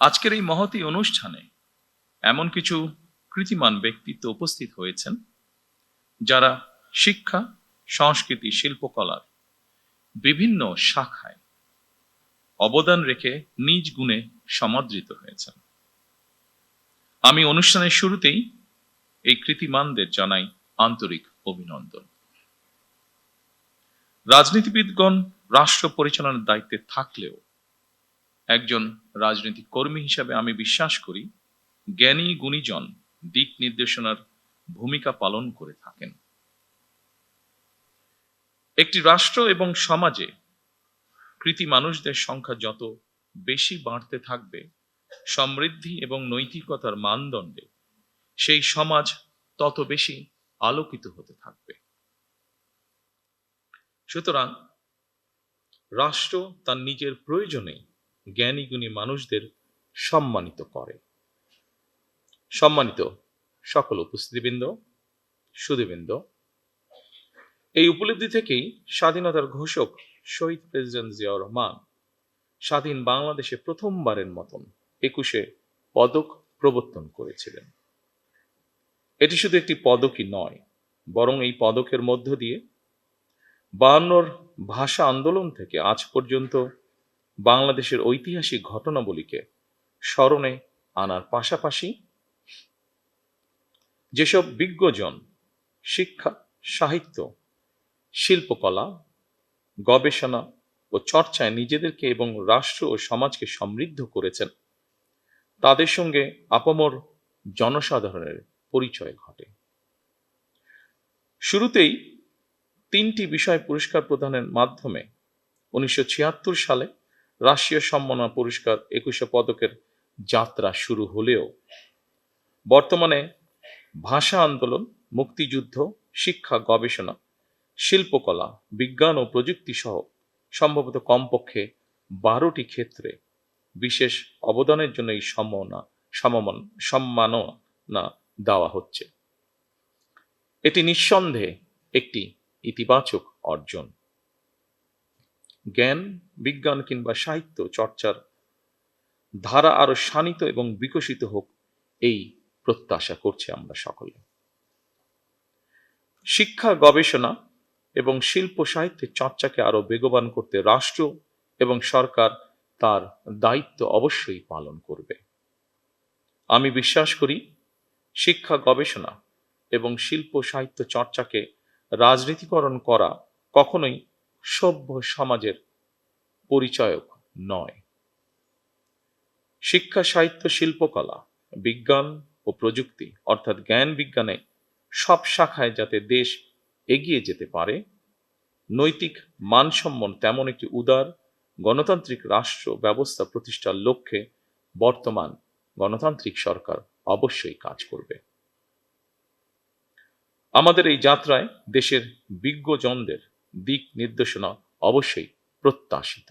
আজকের এই মহতী অনুষ্ঠানে এমন কিছু কৃতিমান ব্যক্তিত্ব উপস্থিত হয়েছেন যারা শিক্ষা, সংস্কৃতি, শিল্পকলার বিভিন্ন শাখায় অবদান রেখে নিজ গুণে সমাদৃত হয়েছেন। আমি অনুষ্ঠানের শুরুতেই এই কৃতিমানদের জানাই আন্তরিক অভিনন্দন। রাজনীতিবিদগণ রাষ্ট্র পরিচালনার দায়িত্বে থাকলেও একজন রাজনৈতিক কর্মী হিসাবে আমি বিশ্বাস করি জ্ঞানী গুণীজন দিক নির্দেশনার ভূমিকা পালন করে থাকেন। একটি রাষ্ট্র এবং সমাজে কৃতি মানুষদের সংখ্যা যত বেশি বাড়তে থাকবে, সমৃদ্ধি এবং নৈতিকতার মানদণ্ডে সেই সমাজ তত বেশি আলোকিত হতে থাকবে। সুতরাং রাষ্ট্র তার নিজের প্রয়োজনে জ্ঞানী গুণী মানুষদের সম্মানিত করে। সম্মানিত সকল উপস্থিতিবৃন্দ, সুধীবৃন্দ, এই উপলব্ধি থেকেই স্বাধীনতার ঘোষক শহীদ প্রেসিডেন্ট জিয়াউর রহমান স্বাধীন বাংলাদেশে প্রথমবারের মতন 21 পদক প্রবর্তন করেছিলেন। এটি শুধু একটি পদকই নয়, বরং এই পদকের মধ্য দিয়ে 52 ভাষা আন্দোলন থেকে আজ পর্যন্ত বাংলাদেশের ঐতিহাসিক ঘটনাবলীকে স্মরণে আনার পাশাপাশি যেসব বিজ্ঞজন শিক্ষা, সাহিত্য, শিল্পকলা, গবেষণা ও চর্চায় নিজেদেরকে এবং রাষ্ট্র ও সমাজকে সমৃদ্ধ করেছেন, তাদের সঙ্গে আপামর জনসাধারণের পরিচয় ঘটে। শুরুতেই 3টি বিষয় পুরস্কার প্রদানের মাধ্যমে 1976 সালে রাষ্ট্রীয় সম্মাননা পুরস্কার 21 পদকের যাত্রা শুরু হলেও বর্তমানে ভাষা আন্দোলন, মুক্তিযুদ্ধ, শিক্ষা, গবেষণা, শিল্পকলা, বিজ্ঞান ও প্রযুক্তি সহ সম্ভবত কমপক্ষে 12টি ক্ষেত্রে বিশেষ অবদানের জন্য এই সম্মাননা দেওয়া হচ্ছে। এটি নিঃসন্দেহে একটি ইতিবাচক অর্জন। জ্ঞান, বিজ্ঞান কিংবা সাহিত্য চর্চার ধারা আরো শানিত এবং বিকশিত হোক, এই প্রত্যাশা করছি আমরা সকলে। শিক্ষা, গবেষণা এবং শিল্প সাহিত্যের চর্চাকে আরো বেগবান করতে রাষ্ট্র এবং সরকার তার দায়িত্ব অবশ্যই পালন করবে। আমি বিশ্বাস করি শিক্ষা, গবেষণা এবং শিল্প সাহিত্য চর্চাকে রাজনীতিকরণ করা কখনোই সভ্য সমাজের পরিচায়ক নয়। শিক্ষা, সাহিত্য, শিল্পকলা, বিজ্ঞান ও প্রযুক্তি অর্থাৎ জ্ঞান বিজ্ঞানে সব শাখায় যাতে দেশ এগিয়ে যেতে পারে, নৈতিক মানসম্পন্ন তেমন একটি উদার গণতান্ত্রিক রাষ্ট্র ব্যবস্থা প্রতিষ্ঠার লক্ষ্যে বর্তমান গণতান্ত্রিক সরকার অবশ্যই কাজ করবে। আমাদের এই যাত্রায় দেশের বিজ্ঞজনদের দিক নির্দেশনা অবশ্যই প্রত্যাশিত।